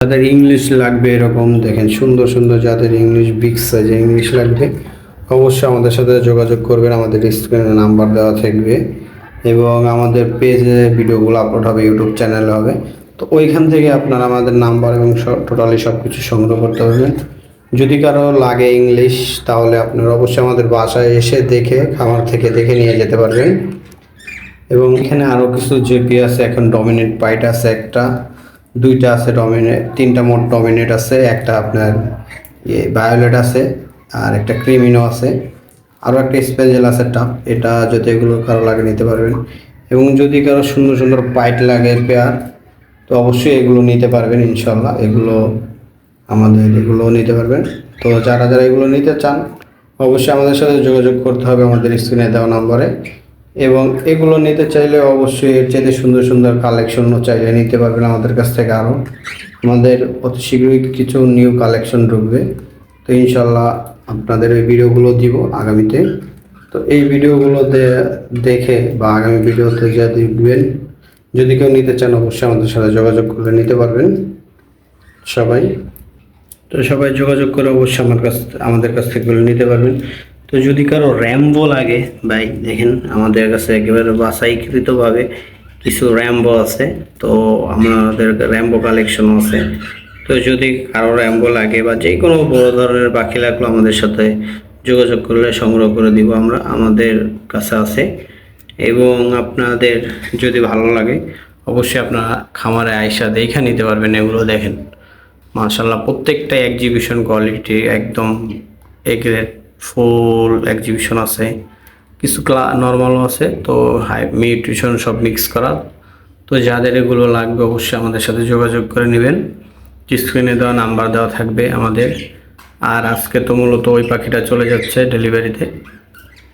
যাদের ইংলিশ লাগবে এরকম দেখেন সুন্দর সুন্দর, যাদের ইংলিশ বিগ সাইজে ইংলিশ লাগবে অবশ্যই আমাদের সাথে যোগাযোগ করবেন। আমাদের স্ক্রিনে নাম্বার দেওয়া থাকবে এবং আমাদের পেজে ভিডিওগুলো আপলোড হবে, ইউটিউব চ্যানেলে হবে। তো ওইখান থেকে আপনারা আমাদের নাম্বার এবং টোটালি সব কিছু সংগ্রহ করতে পারবেন। যদি কারো লাগে ইংলিশ তাহলে আপনারা অবশ্যই আমাদের বাসায় এসে দেখে, খামার থেকে দেখে নিয়ে যেতে পারবেন। এবং এখানে আরও কিছু জেপি আছে, এখন ডমিনেট পাইট আছে, একটা দুইটা আছে ডমিনেট, তিনটা মোট ডমিনেট আছে, একটা আপনার ভায়োলেট আছে, আর একটা ক্রিমিনো আছে, আরও একটা স্পেজেল আছে টাপ। এটা যদি এগুলো কারো লাগে নিতে পারবেন। এবং যদি কারো সুন্দর সুন্দর পাইট লাগে পেয়ার তো অবশ্যই এগুলো নিতে পারবেন ইনশাল্লাহ। এগুলো নিতে পারবেন। তো যারা যারা এগুলো নিতে চান অবশ্যই আমাদের সাথে যোগাযোগ করতে হবে আমাদের স্ক্রিনে দেওয়া নম্বরে। এবং এগুলো নিতে চাইলে অবশ্যই এর চাইতে সুন্দর সুন্দর কালেকশনও চাইলে নিতে পারবেন আমাদের কাছ থেকে। আরও আমাদের অতি শীঘ্রই কিছু নিউ কালেকশন ঢুকবে, তো ইনশাল্লাহ আপনাদের এই ভিডিওগুলো দিব আগামীতে। তো এই ভিডিওগুলো দেখে বা আগামী ভিডিওতে যা দেখবেন, যদি কেউ নিতে চান অবশ্যই আমাদের সাথে যোগাযোগ করে নিতে পারবেন সবাই যোগাযোগ করে অবশ্যই আমাদের কাছ থেকে নিতে পারবেন। তো যদি কারো র্যাম্বো লাগে ভাই, দেখেন আমাদের কাছে একেবারে বাছাইকৃতভাবে কিছু র্যাম্বো আছে। তো আমাদের র্যাম্বো কালেকশনও আছে। তো যদি কারো র্যাম্বো লাগে বা যে কোনো বড় ধরনের পাখি লাগলো আমাদের সাথে যোগাযোগ করলে সংগ্রহ করে দিব আমরা, আমাদের কাছে আছে। এবং আপনাদের যদি ভালো লাগে অবশ্যই আপনারা খামারে আয়সা দেখে নিতে পারবেন। এগুলো দেখেন মাশাআল্লাহ প্রত্যেকটা এক্সিবিশন কোয়ালিটি, একদম এ গ্রেড ফুল এক্সিবিশন আছে, কিছু নর্মালও আছে। তো হাই মিউটেশন সব মিক্স করা। তো যাদের এগুলো লাগবে অবশ্যই আমাদের সাথে যোগাযোগ করে নেবেন। স্ক্রিনে দেওয়া নাম্বার দেওয়া থাকবে আমাদের। আর আজকে তো মূলত ওই পাখিটা চলে যাচ্ছে ডেলিভারিতে।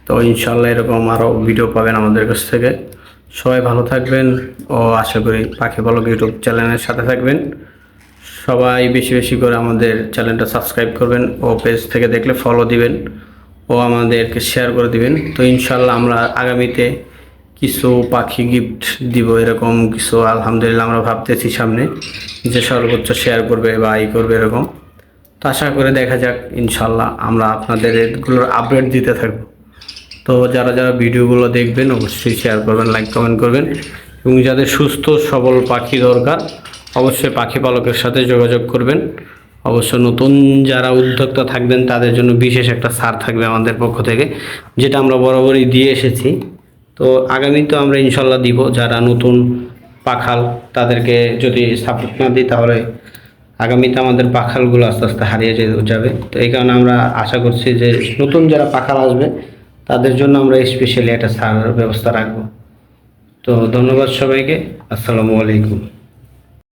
তো ইনশাল্লাহ এরকম আরও ভিডিও পাবেন আমাদের কাছ থেকে। সবাই ভালো থাকবেন ও আশা করি পাখি পালক ইউটিউব চ্যানেলের সাথে থাকবেন। সবাই বেশি বেশি করে আমাদের চ্যানেলটা সাবস্ক্রাইব করবেন ও পেজ থেকে দেখলে ফলো দিবেন ও আমাদেরকে শেয়ার করে দিবেন। তো ইনশাল্লাহ আমরা আগামীতে কিছু পাখি গিফট দিব, এরকম কিছু আলহামদুলিল্লাহ আমরা ভাবতেছি সামনে, যে সর্বোচ্চ শেয়ার করবে বা করবে এরকম। তো আশা করে দেখা যাক, ইনশাল্লাহ আমরা আপনাদের এগুলোর আপডেট দিতে থাকবো। তো যারা যারা ভিডিওগুলো দেখবেন অবশ্যই শেয়ার করবেন, লাইক কমেন্ট করবেন। এবং যাদের সুস্থ সবল পাখি দরকার অবশ্যই পাখি পালকের সাথে যোগাযোগ করবেন। অবশ্য নতুন যারা উদ্যোক্তা থাকবেন তাদের জন্য বিশেষ একটা ছাড় থাকবে আমাদের পক্ষ থেকে, যেটা আমরা বরাবরই দিয়ে এসেছি। তো আগামী তো আমরা ইনশাল্লাহ দিব। যারা নতুন পাখাল তাদেরকে যদি সাপোর্ট না দিই তাহলে আগামীতে আমাদের পাখালগুলো আস্তে আস্তে হারিয়ে যাবে। তো এই কারণে আমরা আশা করছি যে নতুন যারা পাখাল আসবে তাদের জন্য আমরা স্পেশালি একটা ছাড়ের ব্যবস্থা রাখবো। তো ধন্যবাদ সবাইকে, আসসালামু আলাইকুম।